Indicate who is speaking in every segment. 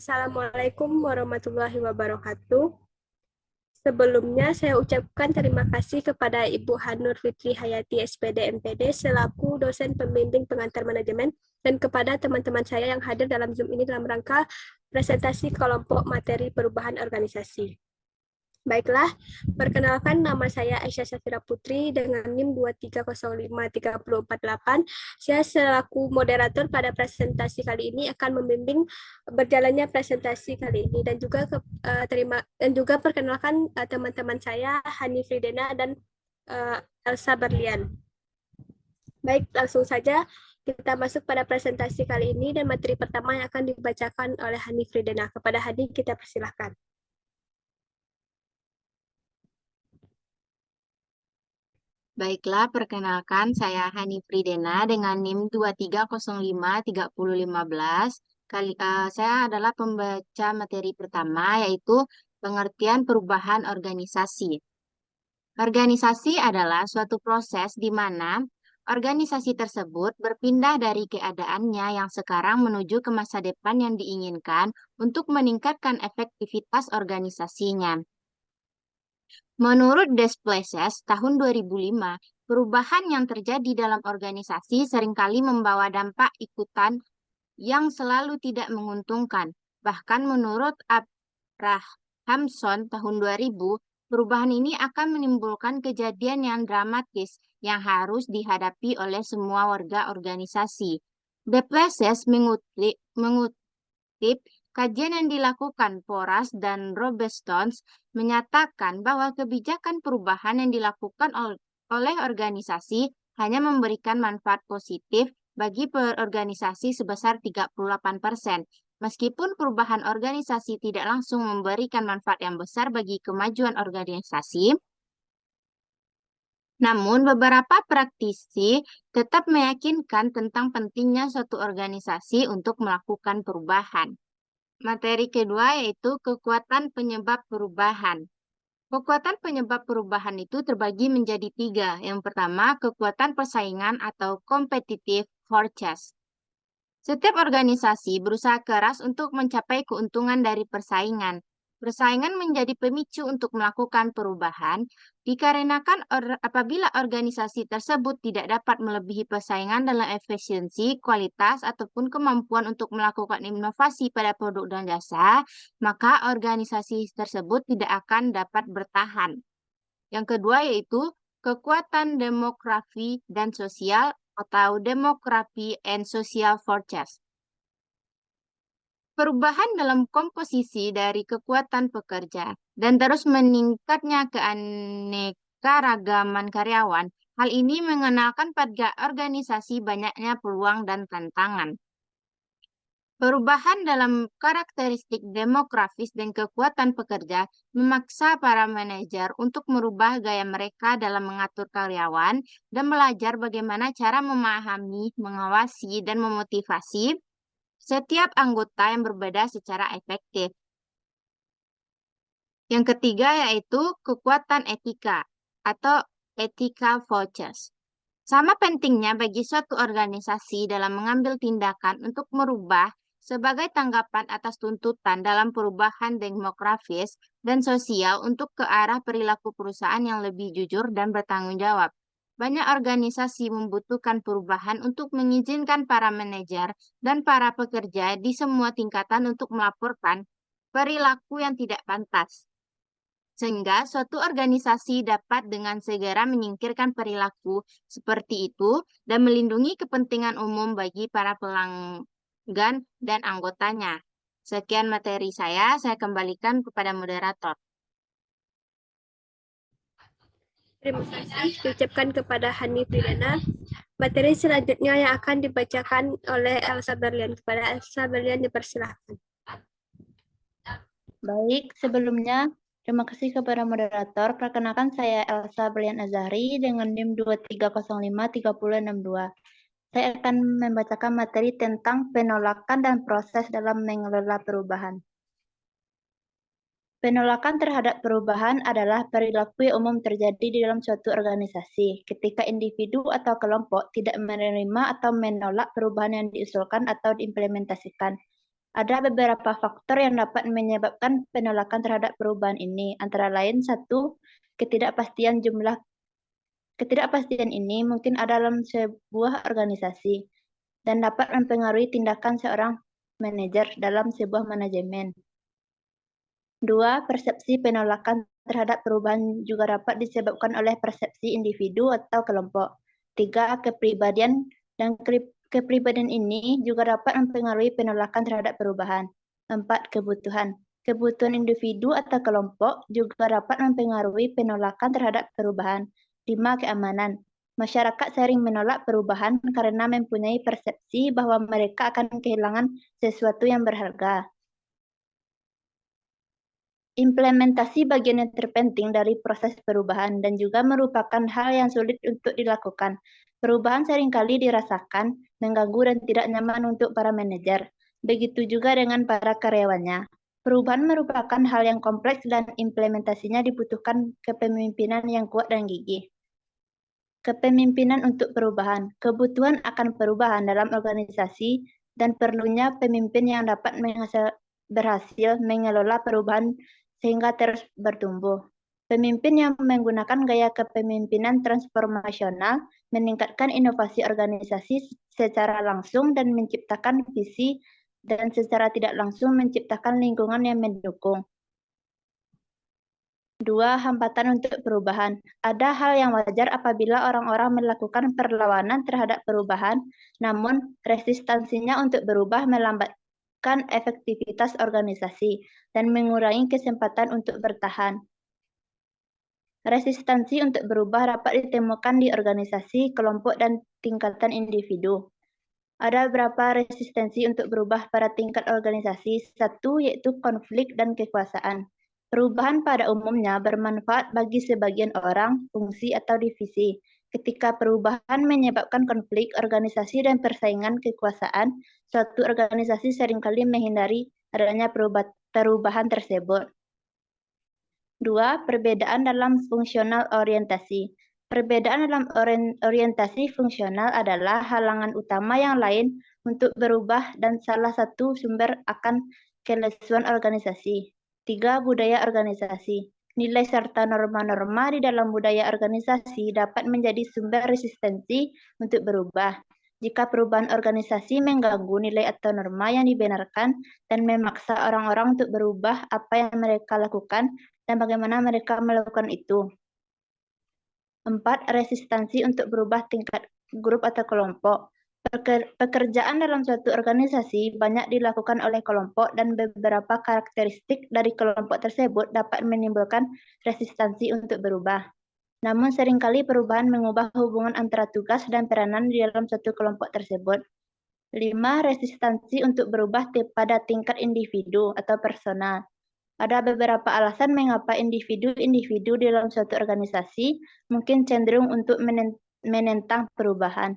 Speaker 1: Assalamualaikum warahmatullahi wabarakatuh. Sebelumnya saya ucapkan terima kasih kepada Ibu Hanur Fitri Hayati SPD MPD selaku dosen pembimbing pengantar manajemen dan kepada teman-teman saya yang hadir dalam Zoom ini dalam rangka presentasi kelompok materi perubahan organisasi. Baiklah, perkenalkan nama saya Aisyah Safira Putri dengan NIM 2305348. Saya selaku moderator pada presentasi kali ini akan membimbing berjalannya presentasi kali ini dan juga perkenalkan teman-teman saya Hani Fridena dan Elsa Berlian. Baik, langsung saja kita masuk pada presentasi kali ini dan materi pertama yang akan dibacakan oleh Hani Fridena. Kepada Hani kita persilahkan.
Speaker 2: Baiklah, perkenalkan saya Hani Fridena dengan NIM 23053015. Saya adalah pembaca materi pertama, yaitu pengertian perubahan organisasi. Organisasi adalah suatu proses di mana organisasi tersebut berpindah dari keadaannya yang sekarang menuju ke masa depan yang diinginkan untuk meningkatkan efektivitas organisasinya. Menurut Desplaces tahun 2005, perubahan yang terjadi dalam organisasi seringkali membawa dampak ikutan yang selalu tidak menguntungkan. Bahkan menurut Abrahamson tahun 2000, perubahan ini akan menimbulkan kejadian yang dramatis yang harus dihadapi oleh semua warga organisasi. Desplaces mengutip kajian yang dilakukan Porras dan Robertson menyatakan bahwa kebijakan perubahan yang dilakukan oleh organisasi hanya memberikan manfaat positif bagi organisasi sebesar 38%. Meskipun perubahan organisasi tidak langsung memberikan manfaat yang besar bagi kemajuan organisasi, namun beberapa praktisi tetap meyakinkan tentang pentingnya suatu organisasi untuk melakukan perubahan. Materi kedua yaitu kekuatan penyebab perubahan. Kekuatan penyebab perubahan itu terbagi menjadi tiga. Yang pertama, kekuatan persaingan atau competitive forces. Setiap organisasi berusaha keras untuk mencapai keuntungan dari persaingan. Persaingan menjadi pemicu untuk melakukan perubahan, dikarenakan apabila organisasi tersebut tidak dapat melebihi persaingan dalam efisiensi, kualitas, ataupun kemampuan untuk melakukan inovasi pada produk dan jasa, maka organisasi tersebut tidak akan dapat bertahan. Yang kedua yaitu kekuatan demografi dan sosial atau demography and social forces. Perubahan dalam komposisi dari kekuatan pekerja dan terus meningkatnya keanekaragaman karyawan. Hal ini mengenalkan pada organisasi banyaknya peluang dan tantangan. Perubahan dalam karakteristik demografis dan kekuatan pekerja memaksa para manajer untuk merubah gaya mereka dalam mengatur karyawan dan belajar bagaimana cara memahami, mengawasi, dan memotivasi setiap anggota yang berbeda secara efektif. Yang ketiga yaitu kekuatan etika atau ethical forces. Sama pentingnya bagi suatu organisasi dalam mengambil tindakan untuk merubah sebagai tanggapan atas tuntutan dalam perubahan demografis dan sosial untuk ke arah perilaku perusahaan yang lebih jujur dan bertanggung jawab. Banyak organisasi membutuhkan perubahan untuk mengizinkan para manajer dan para pekerja di semua tingkatan untuk melaporkan perilaku yang tidak pantas, sehingga suatu organisasi dapat dengan segera menyingkirkan perilaku seperti itu dan melindungi kepentingan umum bagi para pelanggan dan anggotanya. Sekian materi saya kembalikan kepada moderator.
Speaker 1: Terima kasih diucapkan kepada Hani Fridena. Materi selanjutnya yang akan dibacakan oleh Elsa Berlian. Kepada Elsa Berlian dipersilahkan.
Speaker 3: Baik, sebelumnya terima kasih kepada moderator. Perkenalkan saya Elsa Berlian Azhari dengan NIM 230536062. Saya akan membacakan materi tentang penolakan dan proses dalam mengelola perubahan. Penolakan terhadap perubahan adalah perilaku yang umum terjadi di dalam suatu organisasi ketika individu atau kelompok tidak menerima atau menolak perubahan yang diusulkan atau diimplementasikan. Ada beberapa faktor yang dapat menyebabkan penolakan terhadap perubahan ini, antara lain satu, ketidakpastian jumlah. Ketidakpastian ini mungkin ada dalam sebuah organisasi dan dapat mempengaruhi tindakan seorang manajer dalam sebuah manajemen. Dua, persepsi penolakan terhadap perubahan juga dapat disebabkan oleh persepsi individu atau kelompok. Tiga, kepribadian dan kepribadian ini juga dapat mempengaruhi penolakan terhadap perubahan. Empat, kebutuhan. Kebutuhan individu atau kelompok juga dapat mempengaruhi penolakan terhadap perubahan. Lima, keamanan. Masyarakat sering menolak perubahan karena mempunyai persepsi bahwa mereka akan kehilangan sesuatu yang berharga. Implementasi bagian yang terpenting dari proses perubahan dan juga merupakan hal yang sulit untuk dilakukan. Perubahan seringkali dirasakan, mengganggu dan tidak nyaman untuk para manajer. Begitu juga dengan para karyawannya. Perubahan merupakan hal yang kompleks dan implementasinya dibutuhkan kepemimpinan yang kuat dan gigih. Kepemimpinan untuk perubahan. Kebutuhan akan perubahan dalam organisasi dan perlunya pemimpin yang dapat berhasil mengelola perubahan sehingga terus bertumbuh. Pemimpin yang menggunakan gaya kepemimpinan transformasional meningkatkan inovasi organisasi secara langsung dan menciptakan visi dan secara tidak langsung menciptakan lingkungan yang mendukung. Dua, hambatan untuk perubahan. Ada hal yang wajar apabila orang-orang melakukan perlawanan terhadap perubahan, namun resistansinya untuk berubah melambatkan efektivitas organisasi dan mengurangi kesempatan untuk bertahan. Resistansi untuk berubah dapat ditemukan di organisasi, kelompok, dan tingkatan individu. Ada beberapa resistensi untuk berubah pada tingkat organisasi. Satu, yaitu konflik dan kekuasaan. Perubahan pada umumnya bermanfaat bagi sebagian orang, fungsi, atau divisi. Ketika perubahan menyebabkan konflik organisasi dan persaingan kekuasaan, suatu organisasi seringkali menghindari adanya perubahan tersebut. Dua, perbedaan dalam fungsional orientasi. Perbedaan dalam orientasi fungsional adalah halangan utama yang lain untuk berubah dan salah satu sumber akan kelesuan organisasi. Tiga, budaya organisasi. Nilai serta norma-norma di dalam budaya organisasi dapat menjadi sumber resistensi untuk berubah. Jika perubahan organisasi mengganggu nilai atau norma yang dibenarkan dan memaksa orang-orang untuk berubah apa yang mereka lakukan dan bagaimana mereka melakukan itu. Empat, resistansi untuk berubah tingkat grup atau kelompok. Pekerjaan dalam suatu organisasi banyak dilakukan oleh kelompok dan beberapa karakteristik dari kelompok tersebut dapat menimbulkan resistansi untuk berubah. Namun seringkali perubahan mengubah hubungan antara tugas dan peranan di dalam suatu kelompok tersebut. Lima, resistansi untuk berubah pada tingkat individu atau personal. Ada beberapa alasan mengapa individu-individu di dalam suatu organisasi mungkin cenderung untuk menentang perubahan.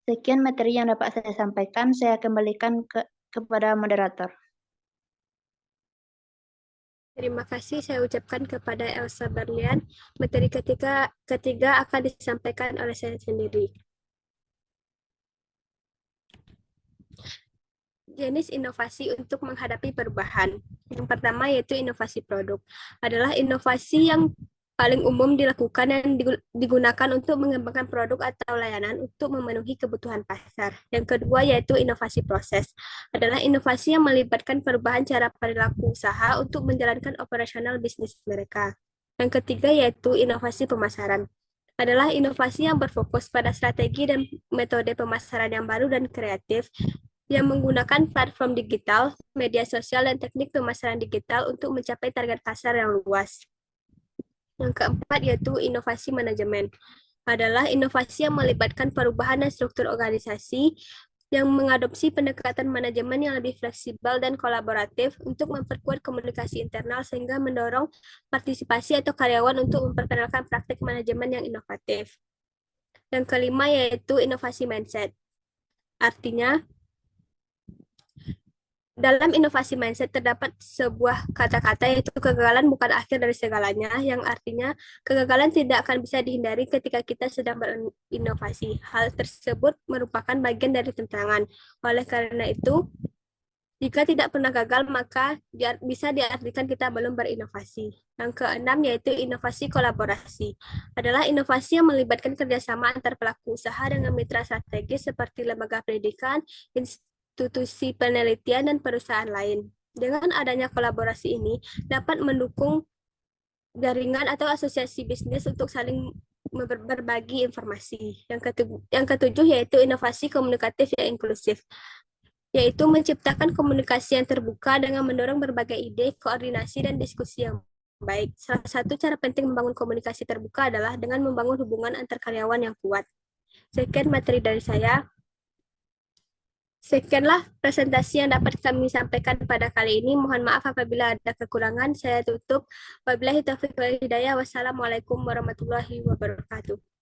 Speaker 3: Sekian materi yang dapat saya sampaikan, saya kembalikan kepada moderator.
Speaker 1: Terima kasih saya ucapkan kepada Elsa Berlian. Materi ketiga akan disampaikan oleh saya sendiri. Jenis inovasi untuk menghadapi perubahan. Yang pertama yaitu inovasi produk. Adalah inovasi yang paling umum dilakukan dan digunakan untuk mengembangkan produk atau layanan untuk memenuhi kebutuhan pasar. Yang kedua yaitu inovasi proses. Adalah inovasi yang melibatkan perubahan cara perilaku usaha untuk menjalankan operasional bisnis mereka. Yang ketiga yaitu inovasi pemasaran. Adalah inovasi yang berfokus pada strategi dan metode pemasaran yang baru dan kreatif yang menggunakan platform digital, media sosial, dan teknik pemasaran digital untuk mencapai target pasar yang luas. Yang keempat yaitu inovasi manajemen. Adalah inovasi yang melibatkan perubahan dan struktur organisasi yang mengadopsi pendekatan manajemen yang lebih fleksibel dan kolaboratif untuk memperkuat komunikasi internal sehingga mendorong partisipasi atau karyawan untuk memperkenalkan praktik manajemen yang inovatif. Yang kelima yaitu inovasi mindset. Artinya, dalam inovasi mindset terdapat sebuah kata-kata yaitu kegagalan bukan akhir dari segalanya, yang artinya kegagalan tidak akan bisa dihindari ketika kita sedang berinovasi. Hal tersebut merupakan bagian dari tantangan. Oleh karena itu, Jika tidak pernah gagal, maka bisa diartikan kita belum berinovasi. Yang keenam yaitu inovasi kolaborasi. Adalah inovasi yang melibatkan kerjasama antar pelaku usaha dengan mitra strategis seperti lembaga pendidikan, institusi penelitian, dan perusahaan lain. Dengan adanya kolaborasi ini, dapat mendukung jaringan atau asosiasi bisnis untuk saling berbagi informasi. Yang ketujuh yaitu inovasi komunikatif yang inklusif, yaitu menciptakan komunikasi yang terbuka dengan mendorong berbagai ide, koordinasi, dan diskusi yang baik. Salah satu cara penting membangun komunikasi terbuka adalah dengan membangun hubungan antar karyawan yang kuat. Sekian materi dari saya. Sekianlah presentasi yang dapat kami sampaikan pada kali ini. Mohon maaf apabila ada kekurangan. Saya tutup. Wabillahi taufiq wal hidayah. Wassalamualaikum warahmatullahi wabarakatuh.